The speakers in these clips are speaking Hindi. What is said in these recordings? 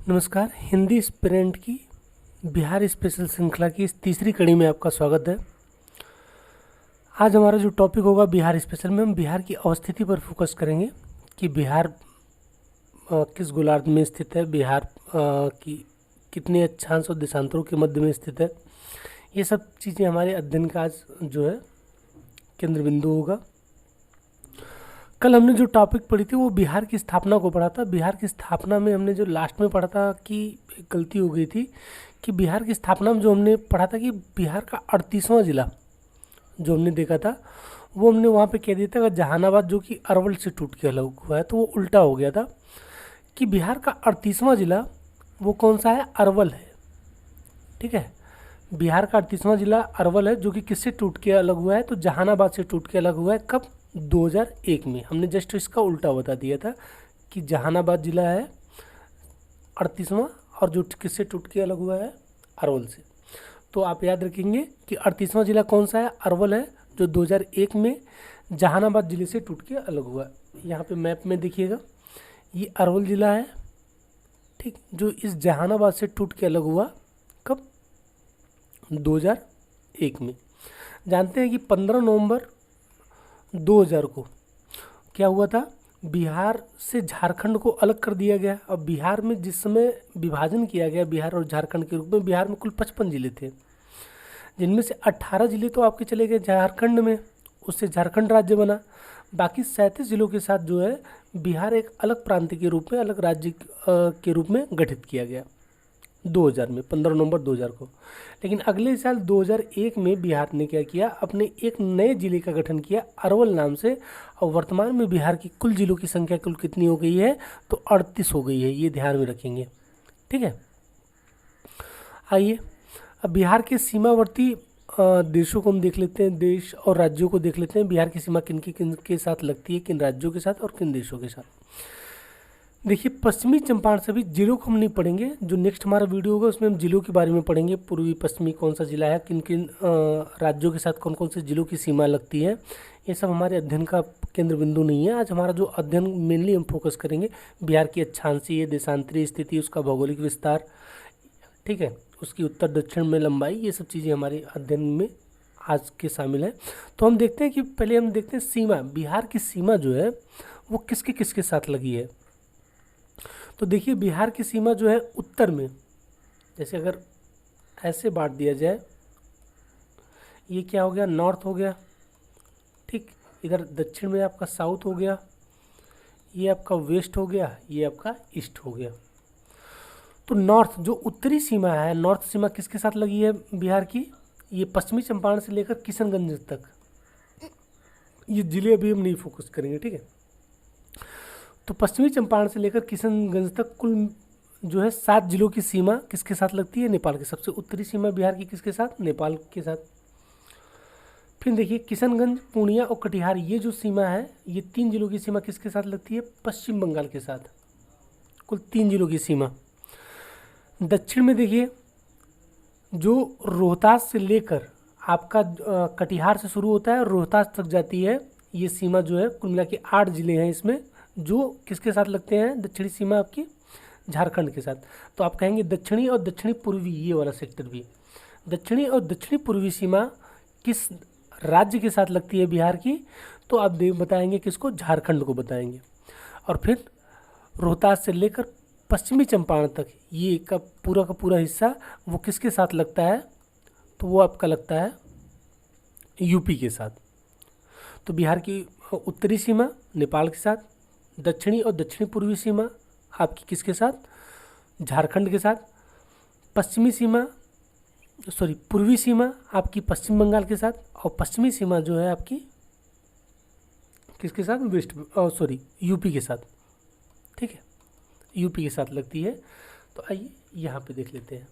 नमस्कार। हिंदी स्पिरेंट की बिहार स्पेशल श्रृंखला की इस तीसरी कड़ी में आपका स्वागत है। आज हमारा जो टॉपिक होगा बिहार स्पेशल में हम बिहार की अवस्थिति पर फोकस करेंगे कि बिहार किस गोलार्ध में स्थित है, बिहार की कितने अक्षांश और देशांतरों के मध्य में स्थित है। ये सब चीज़ें हमारे अध्ययन का आज जो है केंद्र बिंदु होगा। कल हमने जो टॉपिक पढ़ी थी वो बिहार की स्थापना को पढ़ा था। बिहार की स्थापना में हमने जो लास्ट में पढ़ा था कि एक गलती हो गई थी कि बिहार की स्थापना में जो हमने पढ़ा था कि बिहार का 38वां जिला जो हमने देखा था वो हमने वहाँ पे कह दिया था कि जहानाबाद जो कि अरवल से टूट के अलग हुआ है, तो वो उल्टा हो गया था कि बिहार का 38वां जिला वो कौन सा है, अरवल है। ठीक है, बिहार का 38वां जिला अरवल है जो कि किससे टूट के अलग हुआ है, तो जहानाबाद से टूट के अलग हुआ है। कब? 2001 में। हमने जस्ट इसका उल्टा बता दिया था कि जहानाबाद जिला है 38वां और जो किससे टूट के अलग हुआ है, अरवल से। तो आप याद रखेंगे कि 38वां जिला कौन सा है, अरवल है, जो 2001 में जहानाबाद जिले से टूट के अलग हुआ है। यहाँ पे मैप में देखिएगा, ये अरवल जिला है, ठीक, जो इस जहानाबाद से टूट के अलग हुआ कब? 2001 में। जानते हैं कि 15 नवंबर 2000 को क्या हुआ था, बिहार से झारखंड को अलग कर दिया गया। अब बिहार में जिस समय विभाजन किया गया बिहार और झारखंड के रूप में, बिहार में कुल 55 जिले थे, जिनमें से 18 जिले तो आपके चले गए झारखंड में, उससे झारखंड राज्य बना। बाकी 37 जिलों के साथ जो है बिहार एक अलग प्रांत के रूप में, अलग राज्य के रूप में गठित किया गया 2000 में, 15 नवंबर 2000 को। लेकिन अगले साल 2001 में बिहार ने क्या किया, अपने एक नए जिले का गठन किया अरवल नाम से। और वर्तमान में बिहार की कुल जिलों की संख्या कुल कितनी हो गई है, तो 38 हो गई है। ये ध्यान में रखेंगे, ठीक है। आइए अब बिहार के सीमावर्ती देशों को हम देख लेते हैं, देश और राज्यों को देख लेते हैं। बिहार की सीमा किन के साथ लगती है, किन राज्यों के साथ और किन देशों के साथ। देखिए, पश्चिमी चंपारण सभी जिलों को हम नहीं पढ़ेंगे, जो नेक्स्ट हमारा वीडियो होगा उसमें हम जिलों के बारे में पढ़ेंगे। पूर्वी पश्चिमी कौन सा जिला है, किन किन राज्यों के साथ कौन कौन से जिलों की सीमा लगती है, ये सब हमारे अध्ययन का केंद्र बिंदु नहीं है। आज हमारा जो अध्ययन मेनली हम फोकस करेंगे बिहार की अक्षांशीय देशांतरीय स्थिति, उसका भौगोलिक विस्तार, ठीक है, उसकी उत्तर दक्षिण में लंबाई, ये सब चीज़ें हमारे अध्ययन में आज के शामिल है। तो हम देखते हैं कि पहले हम देखते हैं सीमा, बिहार की सीमा जो है वो किसके साथ लगी है। तो देखिए, बिहार की सीमा जो है उत्तर में, जैसे अगर ऐसे बांट दिया जाए, ये क्या हो गया, नॉर्थ हो गया, ठीक, इधर दक्षिण में आपका साउथ हो गया, ये आपका वेस्ट हो गया, ये आपका ईस्ट हो गया। तो नॉर्थ जो उत्तरी सीमा है, नॉर्थ सीमा किसके साथ लगी है बिहार की, ये पश्चिमी चंपारण से लेकर किशनगंज तक। ये जिले अभी हम नहीं फोकस करेंगे, ठीक है। तो पश्चिमी चंपारण से लेकर किशनगंज तक कुल जो है 7 जिलों की सीमा किसके साथ लगती है, नेपाल के। सबसे उत्तरी सीमा बिहार की किसके साथ, नेपाल के साथ। फिर देखिए, किशनगंज, पूर्णिया और कटिहार, ये जो सीमा है, ये 3 जिलों की सीमा किसके साथ लगती है, पश्चिम बंगाल के साथ। कुल 3 जिलों की सीमा। दक्षिण में देखिए, जो रोहतास से लेकर आपका कटिहार से शुरू होता है और रोहतास तक जाती है, ये सीमा जो है कुल मिला के 8 जिले हैं इसमें, जो किसके साथ लगते हैं, दक्षिणी सीमा आपकी झारखंड के साथ। तो आप कहेंगे दक्षिणी और दक्षिणी पूर्वी, ये वाला सेक्टर भी, दक्षिणी और दक्षिणी पूर्वी सीमा किस राज्य के साथ लगती है बिहार की, तो आप बताएंगे किसको, झारखंड को बताएंगे। और फिर रोहतास से लेकर पश्चिमी चंपारण तक ये का पूरा हिस्सा वो किसके साथ लगता है, तो वो आपका लगता है यूपी के साथ। तो बिहार की उत्तरी सीमा नेपाल के साथ, दक्षिणी और दक्षिणी पूर्वी सीमा आपकी किसके साथ, झारखंड के साथ। पूर्वी सीमा आपकी पश्चिम बंगाल के साथ, और पश्चिमी सीमा जो है आपकी किसके साथ, यूपी के साथ, ठीक है, यूपी के साथ लगती है। तो आइए यहाँ पे देख लेते हैं।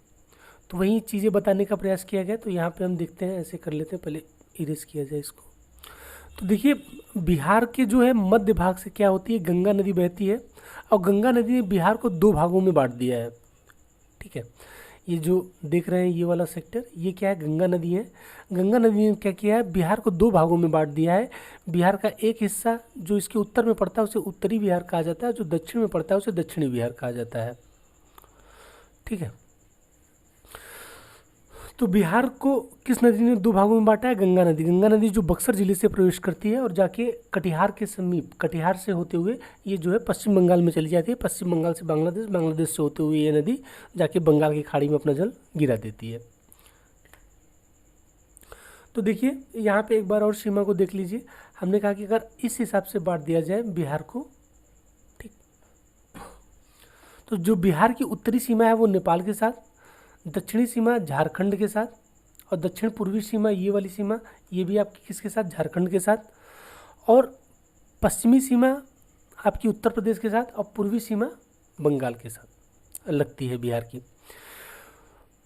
तो वही चीज़ें बताने का प्रयास किया गया। तो यहाँ पे हम देखते हैं, ऐसे कर लेते हैं, पहले इरेज किया जाए इसको। तो देखिए, बिहार के जो है मध्य भाग से क्या होती है, गंगा नदी बहती है, और गंगा नदी ने बिहार को 2 भागों में बांट दिया है, ठीक है। ये जो देख रहे हैं ये वाला सेक्टर, ये क्या है, गंगा नदी है। गंगा नदी ने क्या किया है, बिहार को 2 भागों में बांट दिया है। बिहार का एक हिस्सा जो इसके उत्तर में पड़ता है उसे उत्तरी बिहार कहा जाता है, जो दक्षिण में पड़ता है उसे दक्षिणी बिहार कहा जाता है। ठीक है। तो बिहार को किस नदी ने दो भागों में बांटा है? गंगा नदी। गंगा नदी जो बक्सर जिले से प्रवेश करती है और जाके कटिहार के समीप, कटिहार से होते हुए ये जो है पश्चिम बंगाल में चली जाती है। पश्चिम बंगाल से बांग्लादेश, बांग्लादेश से होते हुए ये नदी जाके बंगाल की खाड़ी में अपना जल गिरा देती है। तो देखिए यहाँ पे एक बार और सीमा को देख लीजिए। हमने कहा कि अगर इस हिसाब से बांट दिया जाए बिहार को, ठीक, तो जो बिहार की उत्तरी सीमा है वो नेपाल के साथ, दक्षिणी सीमा झारखंड के साथ, और दक्षिण पूर्वी सीमा ये वाली सीमा ये भी आपकी किसके साथ? झारखंड के साथ। और पश्चिमी सीमा आपकी उत्तर प्रदेश के साथ, और पूर्वी सीमा बंगाल के साथ लगती है बिहार की।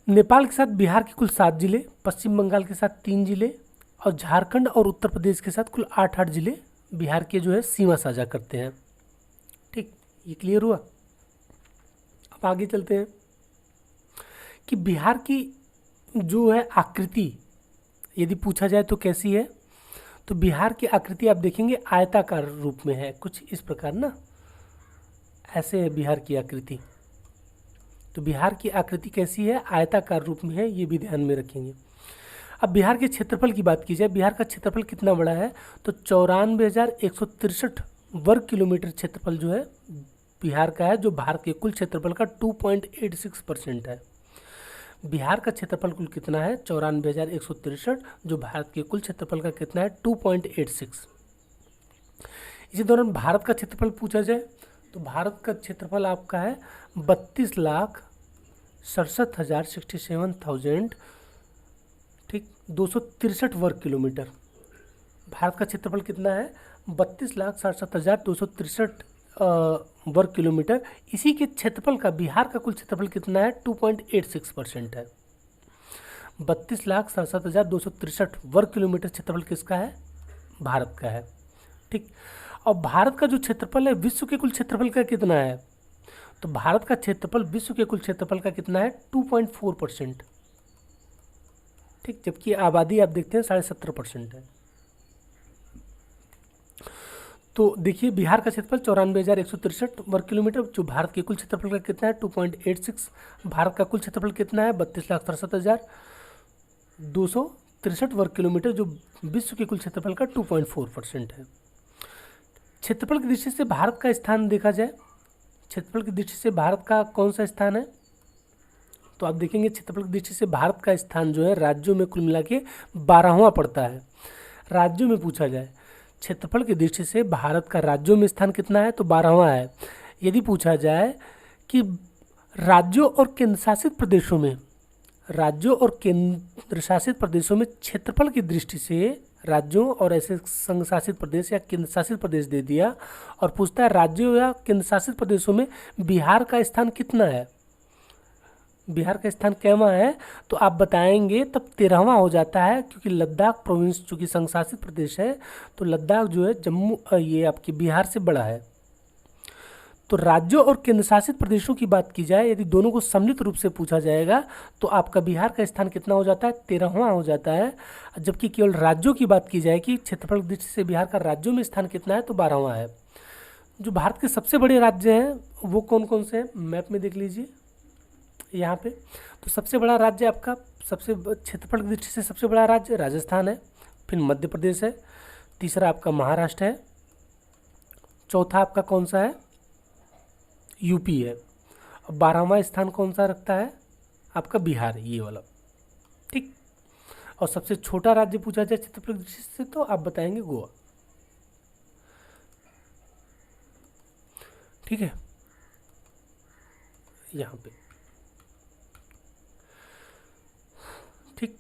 नेपाल के साथ बिहार के कुल 7 जिले, पश्चिम बंगाल के साथ 3 जिले, और झारखंड और उत्तर प्रदेश के साथ कुल 8 जिले बिहार के जो है सीमा साझा करते हैं। ठीक, ये क्लियर हुआ। अब आगे चलते हैं कि बिहार की जो है आकृति यदि पूछा जाए तो कैसी है। तो बिहार की आकृति आप देखेंगे आयताकार रूप में है, कुछ इस प्रकार ना, ऐसे है बिहार की आकृति। तो बिहार की आकृति कैसी है? आयताकार रूप में है, ये भी ध्यान में रखेंगे। अब बिहार के क्षेत्रफल की बात की जाए, बिहार का क्षेत्रफल कितना बड़ा है? तो 94,163 वर्ग किलोमीटर क्षेत्रफल जो है बिहार का है, जो भारत के कुल क्षेत्रफल का 2.86% है। बिहार का क्षेत्रफल कुल कितना है? 94,163, जो भारत के कुल क्षेत्रफल का कितना है? 2.86। इसी दौरान भारत का क्षेत्रफल पूछा जाए तो भारत का क्षेत्रफल आपका है 32,67,067, ठीक, 263 वर्ग किलोमीटर। भारत का क्षेत्रफल कितना है? 32,67,263 वर्ग किलोमीटर। इसी के क्षेत्रफल का बिहार का कुल क्षेत्रफल कितना है? 2.86% है। 32,67,263 वर्ग किलोमीटर क्षेत्रफल किसका है? भारत का है। ठीक, और भारत का जो क्षेत्रफल है विश्व के कुल क्षेत्रफल का कितना है? तो भारत का क्षेत्रफल विश्व के कुल क्षेत्रफल का कितना है? 2.4%। ठीक, जबकि आबादी आप देखते हैं 17.5% है। तो देखिए बिहार का क्षेत्रफल 94,163 वर्ग किलोमीटर, जो भारत के कुल क्षेत्रफल का कितना है? 2.86। भारत का कुल क्षेत्रफल कितना है? 32,67,263 वर्ग किलोमीटर, जो विश्व के कुल क्षेत्रफल का 2.4% है। क्षेत्रफल की दृष्टि से भारत का स्थान देखा जाए, क्षेत्रफल की दृष्टि से भारत का कौन सा स्थान है? तो आप देखेंगे क्षेत्रफल की दृष्टि से भारत का स्थान जो है राज्यों में कुल मिला के 12वां पड़ता है। राज्यों में पूछा जाए क्षेत्रफल की दृष्टि से भारत का राज्यों में स्थान कितना है? तो 12वां है। यदि पूछा जाए कि राज्यों और केंद्रशासित प्रदेशों में, राज्यों और केंद्रशासित प्रदेशों में क्षेत्रफल की दृष्टि से राज्यों और ऐसे संघ शासित प्रदेश या केंद्र शासित प्रदेश दे दिया और पूछता है राज्यों या केंद्र शासित प्रदेशों में बिहार का स्थान कितना है? बिहार का स्थान कैवा है? तो आप बताएंगे तब 13वां हो जाता है, क्योंकि लद्दाख प्रोविंस चूँकि संघ शासित प्रदेश है तो लद्दाख जो है जम्मू ये आपके बिहार से बड़ा है। तो राज्यों और केंद्र शासित प्रदेशों की बात की जाए, यदि दोनों को सम्मिलित रूप से पूछा जाएगा तो आपका बिहार का स्थान कितना हो जाता है? 13वां हो जाता है। जबकि केवल राज्यों की बात की जाए कि क्षेत्रफल की दृष्टि से बिहार का राज्यों में स्थान कितना है? तो 12वां है। जो भारत के सबसे बड़े राज्य हैं वो कौन कौन से हैं? मैप में देख लीजिए यहाँ पे। तो सबसे बड़ा राज्य आपका, सबसे क्षेत्रफल की दृष्टि से सबसे बड़ा राज्य राजस्थान है, फिर मध्य प्रदेश है, तीसरा आपका महाराष्ट्र है, चौथा आपका कौन सा है? यूपी है, और 12वां स्थान कौन सा रखता है? आपका बिहार, ये वाला। ठीक, और सबसे छोटा राज्य पूछा जाए क्षेत्रफल की दृष्टि से तो आप बताएंगे गोवा। ठीक है, यहाँ पे। ठीक,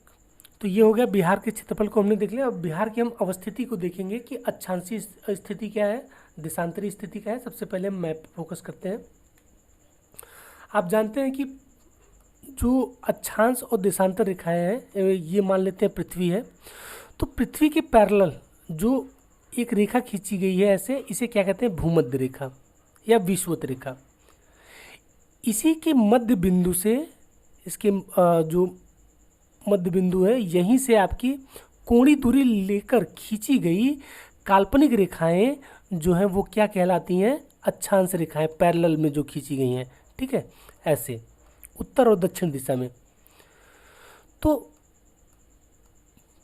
तो ये हो गया बिहार के क्षेत्रफल को हमने देख लिया। अब बिहार की हम अवस्थिति को देखेंगे कि अक्षांशीय स्थिति क्या है, देशांतरी स्थिति क्या है। सबसे पहले हम मैप फोकस करते हैं। आप जानते हैं कि जो अक्षांश और देशांतर रेखाएं हैं, ये मान लेते हैं पृथ्वी है, तो पृथ्वी के पैरेलल जो एक रेखा खींची गई है ऐसे, इसे क्या कहते हैं? भूमध्य रेखा या विषुवत रेखा। इसी के मध्य बिंदु से, इसके जो मध्य बिंदु है यहीं से आपकी कोणीय दूरी लेकर खींची गई काल्पनिक रेखाएं जो हैं वो क्या कहलाती हैं? अक्षांश रेखाएं, पैरेलल में जो खींची गई हैं। ठीक है, ऐसे उत्तर और दक्षिण दिशा में। तो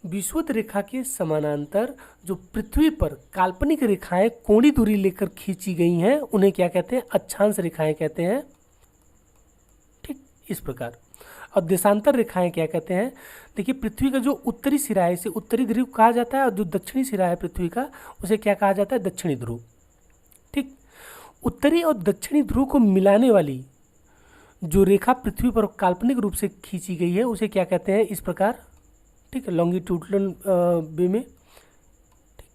विषुवत रेखा के समानांतर जो पृथ्वी पर काल्पनिक रेखाएं कोणीय दूरी लेकर खींची गई हैं उन्हें क्या कहते हैं? अक्षांश रेखाएं कहते हैं। ठीक, इस प्रकार। और देशांतर रेखाएं क्या कहते हैं? देखिए, पृथ्वी का जो उत्तरी सिरा है इसे उत्तरी ध्रुव कहा जाता है और जो दक्षिणी सिरा है पृथ्वी का उसे क्या कहा जाता है? दक्षिणी ध्रुव। ठीक, उत्तरी और दक्षिणी ध्रुव को मिलाने वाली जो रेखा पृथ्वी पर काल्पनिक रूप से खींची गई है उसे क्या कहते हैं? इस प्रकार। ठीक है, लॉन्गिट्यूडनल वे में। ठीक,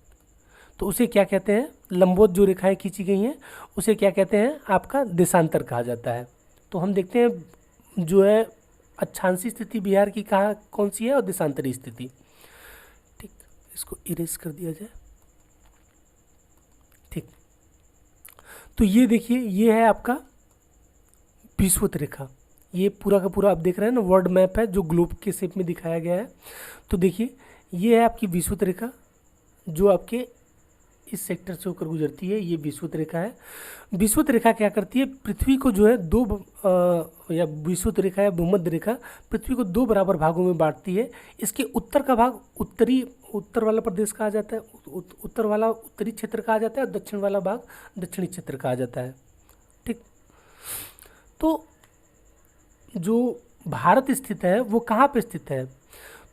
तो उसे क्या कहते हैं? लंबवत जो रेखाएं खींची गई हैं उसे क्या कहते हैं? आपका देशांतर कहा जाता है। तो हम देखते हैं जो है अक्षांशीय स्थिति बिहार की कहाँ कौन सी है और देशांतरी स्थिति। ठीक, इसको इरेज कर दिया जाए। ठीक, तो ये देखिए, ये है आपका विषुवत रेखा। ये पूरा का पूरा आप देख रहे हैं ना, वर्ल्ड मैप है जो ग्लोब के शेप में दिखाया गया है। तो देखिए, ये है आपकी विषुवत रेखा जो आपके इस सेक्टर से होकर गुजरती है। ये विषुवत रेखा है। विषुवत रेखा क्या करती है? पृथ्वी को जो है या विषुवत रेखा या भूमध्य रेखा पृथ्वी को दो बराबर भागों में बांटती है। इसके उत्तर का भाग उत्तर वाला प्रदेश कहा जाता है, उत्तर वाला उत्तरी क्षेत्र कहा जाता है और दक्षिण वाला भाग दक्षिणी क्षेत्र कहा जाता है। ठीक, तो जो भारत स्थित है वो कहाँ पे स्थित है?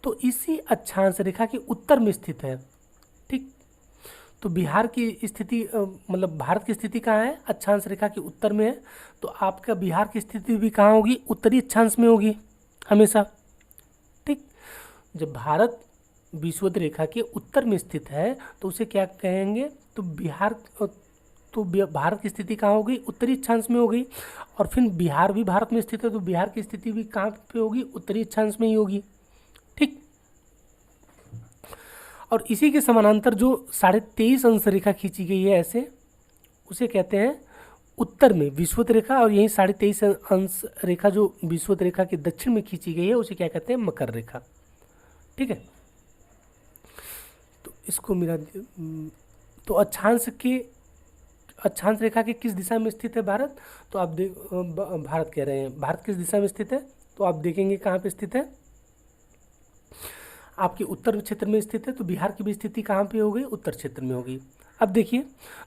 तो इसी अक्षांश रेखा के उत्तर में स्थित है। ठीक, तो बिहार की स्थिति मतलब भारत की स्थिति कहाँ है? अक्षांश रेखा के उत्तर में है। तो आपका बिहार की स्थिति भी कहाँ होगी? उत्तरी अक्षांश में होगी हमेशा। ठीक, जब भारत विषुवत रेखा के उत्तर में स्थित है तो उसे क्या कहेंगे? तो भारत की स्थिति कहाँ होगी? उत्तरी अक्षांश में होगी। और फिर बिहार भी भारत में स्थित है तो बिहार की स्थिति भी कहाँ पे होगी? उत्तरी अक्षांश में ही होगी। ठीक, और इसी के समानांतर जो 23.5 अंश रेखा खींची गई है ऐसे, उसे कहते हैं उत्तर में विषुवत रेखा। और यही 23.5 अंश रेखा जो विषुवत रेखा के दक्षिण में खींची गई है उसे क्या कहते हैं? मकर रेखा। ठीक है, तो इसको मिला। तो अक्षांश रेखा के किस दिशा में स्थित है भारत? तो आप भारत कह रहे हैं, भारत किस दिशा में स्थित है? तो आप देखेंगे कहाँ पे स्थित है? आपके उत्तर क्षेत्र में स्थित है। तो बिहार की भी स्थिति कहाँ पे हो गई? उत्तर क्षेत्र में होगी। अब देखिए,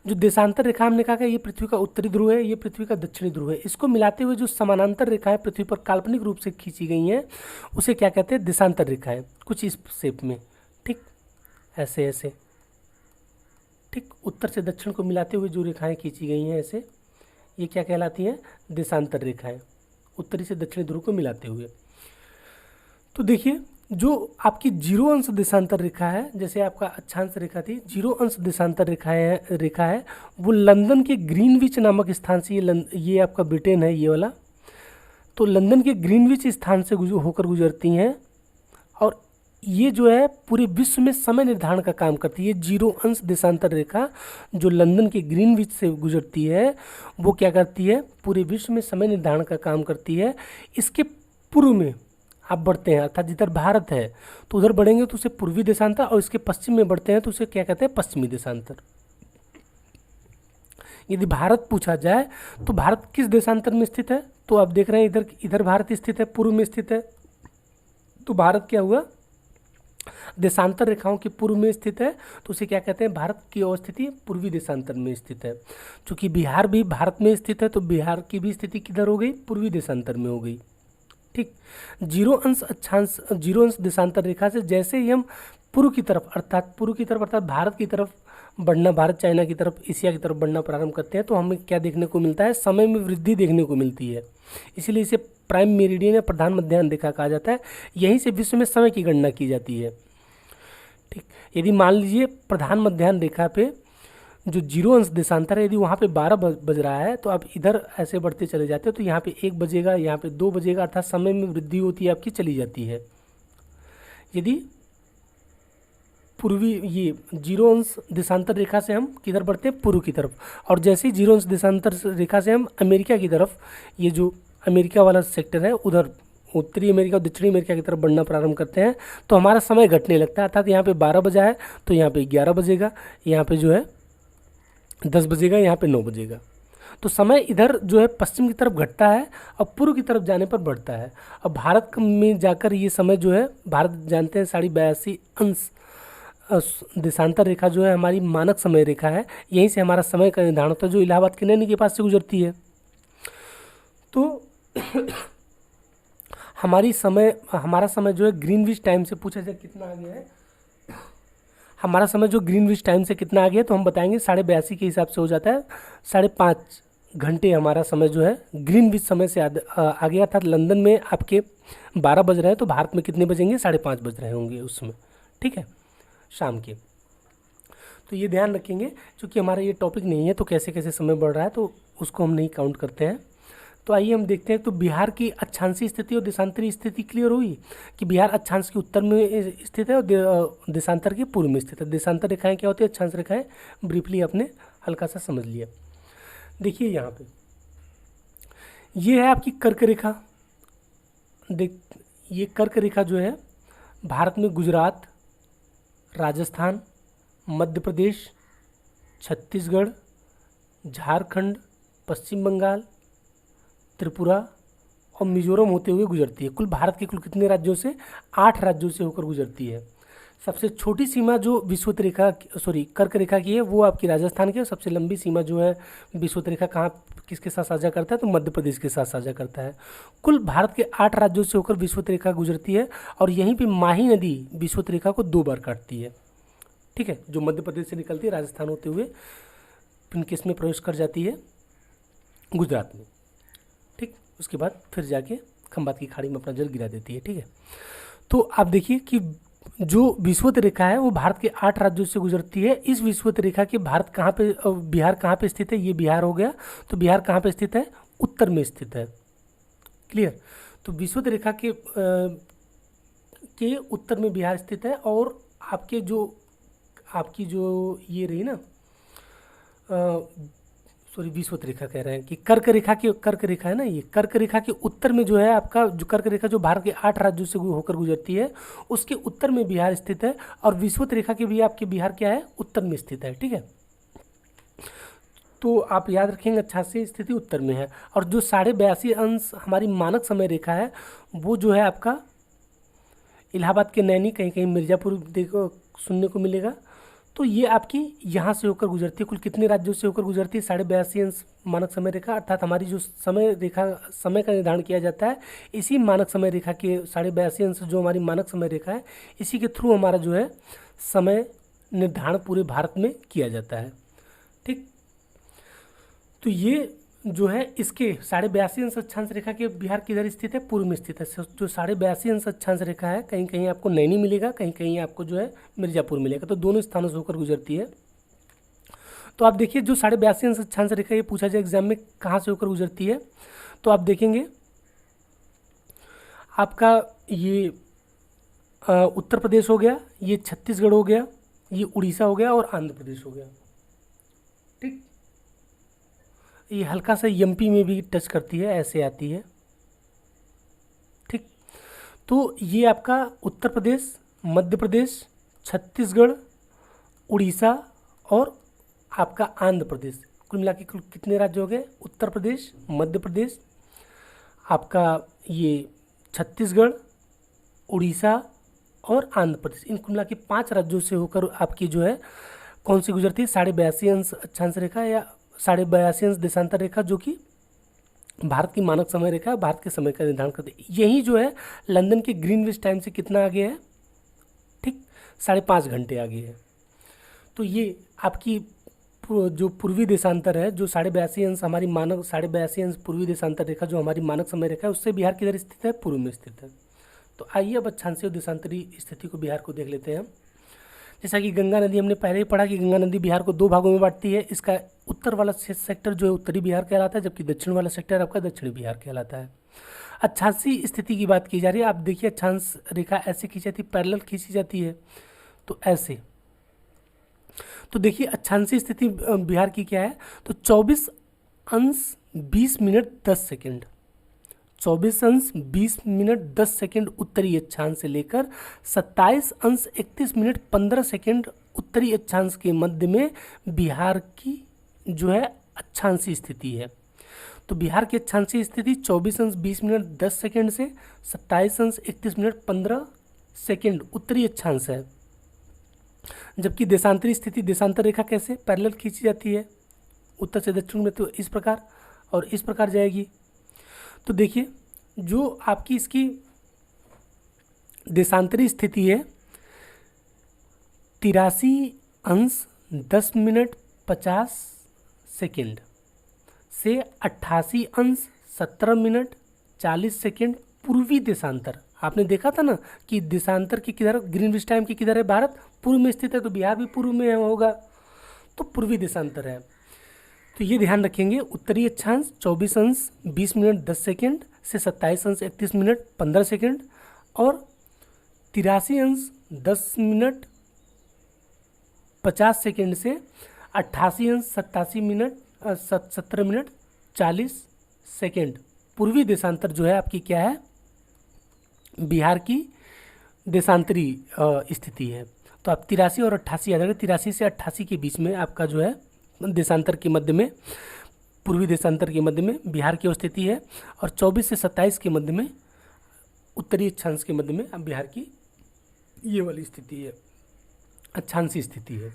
जो देशांतर रेखा हमने कहा कि ये पृथ्वी का उत्तरी ध्रुव है, ये पृथ्वी का दक्षिणी ध्रुव है। इसको मिलाते हुए जो समानांतर रेखाएं पृथ्वी पर काल्पनिक रूप से खींची गई हैं उसे क्या कहते हैं? देशांतर रेखाएं। कुछ इस शेप में। ठीक, ऐसे ऐसे। ठीक, उत्तर से दक्षिण को मिलाते हुए जो रेखाएं खींची गई हैं ऐसे, ये क्या कहलाती हैं? देशांतर रेखाएं, उत्तरी से दक्षिणी ध्रुव को मिलाते हुए। तो देखिए, जो आपकी 0 अंश देशांतर रेखा है, जैसे आपका अक्षांश रेखा थी, 0 अंश देशांतर रेखा है वो लंदन के ग्रीनविच नामक स्थान से, ये आपका ब्रिटेन है ये वाला, तो लंदन के ग्रीनविच स्थान से होकर गुजरती हैं। और ये जो है पूरे विश्व में समय निर्धारण का काम करती है। 0 अंश देशांतर रेखा जो लंदन के ग्रीनविच से गुजरती है वो क्या करती है? पूरे विश्व में समय निर्धारण का काम करती है। इसके पूर्व में आप बढ़ते हैं, अर्थात जिधर भारत है तो उधर बढ़ेंगे तो उसे पूर्वी देशांतर, और इसके पश्चिम में बढ़ते हैं तो उसे क्या कहते हैं? पश्चिमी देशांतर। यदि भारत पूछा जाए तो भारत किस देशांतर में स्थित है? तो आप देख रहे हैं इधर भारत स्थित है, पूर्व में स्थित है। तो भारत क्या हुआ? देशांतर रेखाओं के पूर्व में स्थित है तो उसे क्या कहते हैं? भारत की अवस्थिति पूर्वी देशांतर में स्थित है। चूँकि बिहार भी भारत में स्थित है तो बिहार की भी स्थिति किधर हो गई? पूर्वी देशांतर में हो गई। ठीक, 0 अंश देशांतर रेखा से जैसे ही हम पूर्व की तरफ अर्थात भारत की तरफ बढ़ना, भारत चाइना की तरफ, एशिया की तरफ बढ़ना प्रारंभ करते हैं तो हमें क्या देखने को मिलता है? समय में वृद्धि देखने को मिलती है। इसीलिए इसे प्राइम मेरिडियन या प्रधान मध्याह्न रेखा कहा जाता है। यहीं से विश्व में समय की गणना की जाती है। ठीक, यदि मान लीजिए प्रधान मध्याह्न रेखा पे जो 0 अंश देशांतर है, यदि वहाँ पे 12 बज रहा है तो आप इधर ऐसे बढ़ते चले जाते हो तो यहाँ पे 1 बजेगा, यहाँ पे 2 बजेगा, अर्थात समय में वृद्धि होती है, आपकी चली जाती है। यदि पूर्वी ये 0 अंश देशांतर रेखा से हम किधर बढ़ते हैं? पूर्व की तरफ। और जैसे ही 0 अंश देशांतर रेखा से हम अमेरिका की तरफ, ये जो अमेरिका वाला सेक्टर है उधर उत्तरी अमेरिका और दक्षिणी अमेरिका की तरफ बढ़ना प्रारंभ करते हैं तो हमारा समय घटने लगता है। अर्थात यहाँ पे 12 बजा है तो यहाँ पे 11 बजेगा, यहाँ पे जो है 10 बजेगा, यहाँ पे 9 बजेगा। तो समय इधर जो है पश्चिम की तरफ घटता है और पूर्व की तरफ जाने पर बढ़ता है। अब भारत में जाकर ये समय जो है, भारत जानते हैं 82.5 देशांतर रेखा जो है हमारी मानक समय रेखा है, यहीं से हमारा समय का निर्धारण होता है, जो इलाहाबाद के नैनी के पास से गुजरती है। तो हमारा समय जो है ग्रीनविच टाइम से पूछा जाए कितना आ गया है, हमारा समय जो ग्रीनविच टाइम से कितना आ गया है, तो हम बताएंगे 82.5 के हिसाब से हो जाता है 5.5 घंटे हमारा समय जो है ग्रीनविच समय से आ गया था। लंदन में आपके 12 बज रहे हैं, तो भारत में कितने बजेंगे? 5:30 बज रहे होंगे उस समय, ठीक है, शाम के। तो ये ध्यान रखेंगे, क्योंकि हमारा ये टॉपिक नहीं है तो कैसे कैसे समय बढ़ रहा है तो उसको हम नहीं काउंट करते हैं। तो आइए हम देखते हैं। तो बिहार की अक्षांशीय स्थिति और देशांतरी स्थिति क्लियर हुई कि बिहार अक्षांश के उत्तर में स्थित है और देशांतर के पूर्व में स्थित है। देशांतर रेखाएं क्या होती है, अक्षांश रेखाएं ब्रीफली आपने हल्का सा समझ लिया। देखिए यहाँ पे ये है आपकी कर्क रेखा। ये कर्क रेखा जो है भारत में गुजरात, राजस्थान, मध्य प्रदेश, छत्तीसगढ़, झारखंड, पश्चिम बंगाल, त्रिपुरा और मिजोरम होते हुए गुजरती है। कुल भारत के कुल कितने राज्यों से? 8 राज्यों से होकर गुजरती है। सबसे छोटी सीमा जो विषुवत रेखा कर्क रेखा की है वो आपकी राजस्थान की है। सबसे लंबी सीमा जो है विषुवत रेखा कहाँ किसके साथ साझा करता है? तो मध्य प्रदेश के साथ साझा करता है। कुल भारत के 8 राज्यों से होकर विषुवत रेखा गुजरती है और यहीं पे माही नदी विषुवत रेखा को 2 बार काटती है, ठीक है, जो मध्य प्रदेश से निकलती है, राजस्थान होते हुए किस में प्रवेश कर जाती है? गुजरात में, ठीक। उसके बाद फिर जाके खंबात की खाड़ी में अपना जल गिरा देती है, ठीक है। तो आप देखिए कि जो विषुवत रेखा है वो भारत के 8 राज्यों से गुजरती है। इस विषुवत रेखा के भारत कहाँ पे, बिहार कहाँ पे स्थित है? ये बिहार हो गया। तो बिहार कहाँ पे स्थित है? उत्तर में स्थित है, क्लियर। तो विषुवत रेखा के उत्तर में बिहार स्थित है। और आपकी जो ये रही ना, विषुवत रेखा कह रहे हैं कि कर्क रेखा है ना, ये कर्क रेखा के उत्तर में जो है आपका जो कर्क रेखा जो भारत के 8 राज्यों से होकर गुजरती है उसके उत्तर में बिहार स्थित है। और विषुवत रेखा के भी आपके बिहार क्या है? उत्तर में स्थित है, ठीक है। तो आप याद रखेंगे 88 स्थिति उत्तर में है। और जो 82.5 हमारी मानक समय रेखा है वो जो है आपका इलाहाबाद के नैनी, कहीं कहीं मिर्ज़ापुर देखो सुनने को मिलेगा। तो ये आपकी यहाँ से होकर गुजरती है। कुल कितने राज्यों से होकर गुजरती है? 82.5 मानक समय रेखा। अर्थात हमारी जो समय का निर्धारण किया जाता है इसी मानक समय रेखा के 82.5 जो हमारी मानक समय रेखा है इसी के थ्रू हमारा जो है समय निर्धारण पूरे भारत में किया जाता है, ठीक। तो ये जो है इसके 82.5 अक्षांश रेखा के बिहार किधर स्थित है? पूर्व में स्थित है। जो 82.5 अक्षांश रेखा है कहीं कहीं आपको नैनी मिलेगा, कहीं कहीं आपको जो है मिर्ज़ापुर मिलेगा। तो दोनों स्थानों से होकर गुजरती है। तो आप देखिए जो 82.5 अक्षांश रेखा ये पूछा जाए एग्जाम में कहाँ से होकर गुजरती है, तो आप देखेंगे आपका ये उत्तर प्रदेश हो गया, ये छत्तीसगढ़ हो गया, ये उड़ीसा हो गया और आंध्र प्रदेश हो गया, ठीक। ये हल्का सा एमपी में भी टच करती है, ऐसे आती है, ठीक। तो ये आपका उत्तर प्रदेश, मध्य प्रदेश, छत्तीसगढ़, उड़ीसा और आपका आंध्र प्रदेश, कुल मिला के कुल कितने राज्य हो गए? उत्तर प्रदेश, मध्य प्रदेश, आपका ये छत्तीसगढ़, उड़ीसा और आंध्र प्रदेश, इन कुल मिला के 5 राज्यों से होकर आपकी जो है कौन सी गुजरती है? 82.5 अक्षांश रेखा या 82.5 देशांतर रेखा, जो कि भारत की मानक समय रेखा, भारत के समय का निर्धारण करती है। यही जो है लंदन के ग्रीनविच टाइम से कितना आगे है? ठीक 5.5 घंटे आगे है। तो ये आपकी जो पूर्वी देशांतर है, जो 82.5 हमारी मानक 82.5 पूर्वी देशांतर रेखा जो हमारी मानक समय रेखा है उससे बिहार किधर स्थित है? पूर्व में स्थित है। तो आइए अब अक्षांशीय और देशांतरी स्थिति को बिहार को देख लेते हैं। जैसा कि गंगा नदी हमने पहले ही पढ़ा कि गंगा नदी बिहार को 2 भागों में बांटती है। इसका उत्तर वाला सेक्टर जो है उत्तरी बिहार कहलाता है, जबकि दक्षिण वाला सेक्टर आपका दक्षिणी बिहार कहलाता है। अक्षांशीय स्थिति की बात की जा रही है। आप देखिए अक्षांश रेखा ऐसे खींची जाती है, पैरेलल खींची जाती है, तो ऐसे। तो देखिए अक्षांशीय स्थिति बिहार की क्या है? तो 24 अंश 20 मिनट 10 सेकेंड, 24 अंश 20 मिनट 10 सेकेंड उत्तरी अक्षांश से लेकर 27 अंश 31 मिनट 15 सेकेंड उत्तरी अक्षांश के मध्य में बिहार की जो है अक्षांशीय स्थिति है। तो बिहार की अक्षांशीय स्थिति 24 अंश 20 मिनट 10 सेकंड से 27 अंश 31 मिनट 15 सेकंड उत्तरी अक्षांश है। जबकि देशांतरी स्थिति, देशांतर रेखा कैसे पैरेलल खींची जाती है उत्तर से दक्षिण में, तो इस प्रकार और इस प्रकार जाएगी। तो देखिए जो आपकी इसकी देशांतरी स्थिति है 83 अंश 10 मिनट 50 सेकंड से 88 अंश 17 मिनट 40 सेकंड पूर्वी देशांतर। आपने देखा था ना कि देशांतर की किधर, ग्रीनविच टाइम की किधर है, भारत पूर्व में स्थित है, तो बिहार भी पूर्व में होगा, तो पूर्वी देशांतर है। तो ये ध्यान रखेंगे, उत्तरी अक्षांश 24 अंश 20 मिनट 10 सेकंड से 27 अंश 31 मिनट 15 सेकंड और 83 अंश 10 मिनट 50 सेकंड से 88 अंश 87 मिनट 17 मिनट 40 सेकंड पूर्वी देशांतर जो है आपकी क्या है, बिहार की देशांतरी स्थिति है। तो आप 83 और 88 याद रखें, 83 से 88 के बीच में आपका जो है देशांतर के मध्य में, पूर्वी देशांतर के मध्य में बिहार की स्थिति है और 24 से 27 के मध्य में, उत्तरी अक्षांश के मध्य में अब बिहार की ये वाली स्थिति है, अक्षांशीय स्थिति है।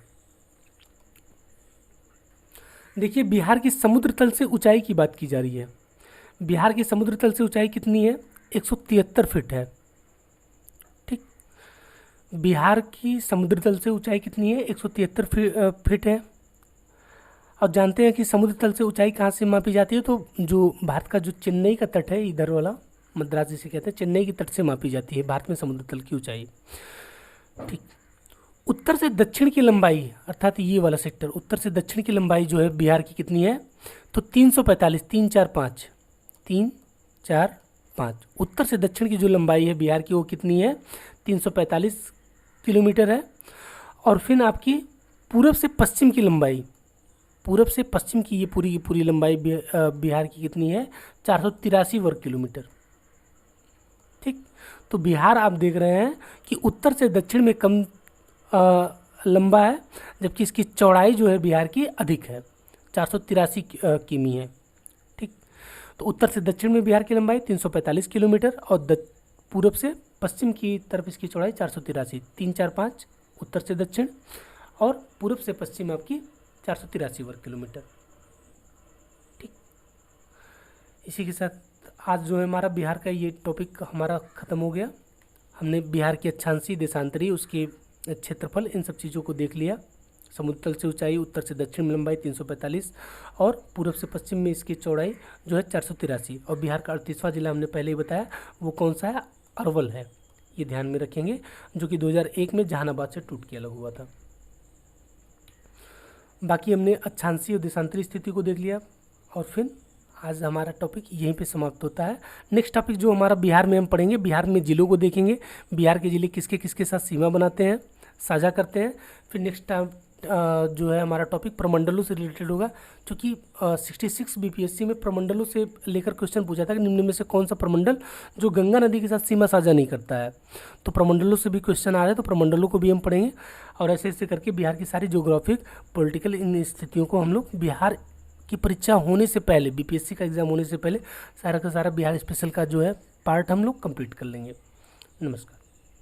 देखिए बिहार की समुद्र तल से ऊंचाई की बात की जा रही है। बिहार की समुद्र तल से ऊंचाई कितनी है, 173 फीट है। ठीक, बिहार की समुद्र तल से ऊंचाई कितनी है, 173 फीट है। और जानते हैं कि समुद्र तल से ऊंचाई कहाँ से मापी जाती है, तो जो भारत का जो चेन्नई का तट है, इधर वाला मद्रास जिसे कहते हैं, चेन्नई की तट से मापी जाती है भारत में समुद्र तल की ऊंचाई। ठीक, उत्तर से दक्षिण की लंबाई अर्थात ये वाला सेक्टर, उत्तर से दक्षिण की लंबाई जो है बिहार की कितनी है, तो 345, 3 4 5, 3 4 5। उत्तर से दक्षिण की जो लंबाई है बिहार की वो कितनी है, 345 किलोमीटर है। और फिर आपकी पूरब से पश्चिम की लंबाई, पूरब से पश्चिम की ये पूरी लंबाई बिहार की कितनी है, 483 वर्ग किलोमीटर। ठीक, तो बिहार आप देख रहे हैं कि उत्तर से दक्षिण में कम लंबा है, जबकि इसकी चौड़ाई जो है बिहार की अधिक है, 483 किमी है। ठीक, तो उत्तर से दक्षिण में बिहार की लंबाई 345 किलोमीटर और पूरब से पश्चिम की तरफ इसकी चौड़ाई 483, 3 4 5 उत्तर से दक्षिण और पूरब से पश्चिम आपकी 483 वर्ग किलोमीटर। ठीक, इसी के साथ आज जो है हमारा बिहार का ये टॉपिक हमारा ख़त्म हो गया। हमने बिहार की अक्षांशीय, देशांतरी, उसके क्षेत्रफल, इन सब चीज़ों को देख लिया। समुद्र तल से ऊंचाई, उत्तर से दक्षिण में लंबाई 345 और पूरब से पश्चिम में इसकी चौड़ाई जो है 483। और बिहार का 38वां जिला हमने पहले ही बताया, वो कौन सा है, अरवल है। ये ध्यान में रखेंगे, जो कि 2001 में जहानाबाद से टूट के अलग हुआ था। बाकी हमने अक्षांशीय और देशांतरी स्थिति को देख लिया और फिर आज हमारा टॉपिक यहीं पे समाप्त होता है। नेक्स्ट टॉपिक जो हमारा बिहार में हम पढ़ेंगे, बिहार में जिलों को देखेंगे, बिहार के जिले किसके किसके साथ सीमा बनाते हैं, साझा करते हैं। फिर नेक्स्ट टाइम जो है हमारा टॉपिक प्रमंडलों से रिलेटेड होगा, क्योंकि 66 बीपीएससी में प्रमंडलों से लेकर क्वेश्चन पूछा था कि निम्न में से कौन सा प्रमंडल जो गंगा नदी के साथ सीमा साझा नहीं करता है। तो प्रमंडलों से भी क्वेश्चन आ रहे हैं, तो प्रमंडलों को भी हम पढ़ेंगे और ऐसे ऐसे करके बिहार की सारी ज्योग्राफिक, पॉलिटिकल इन स्थितियों को हम लोग बिहार की परीक्षा होने से पहले, बीपीएससी का एग्ज़ाम होने से पहले सारा का सारा बिहार स्पेशल का जो है पार्ट हम लोग कंप्लीट कर लेंगे। नमस्कार।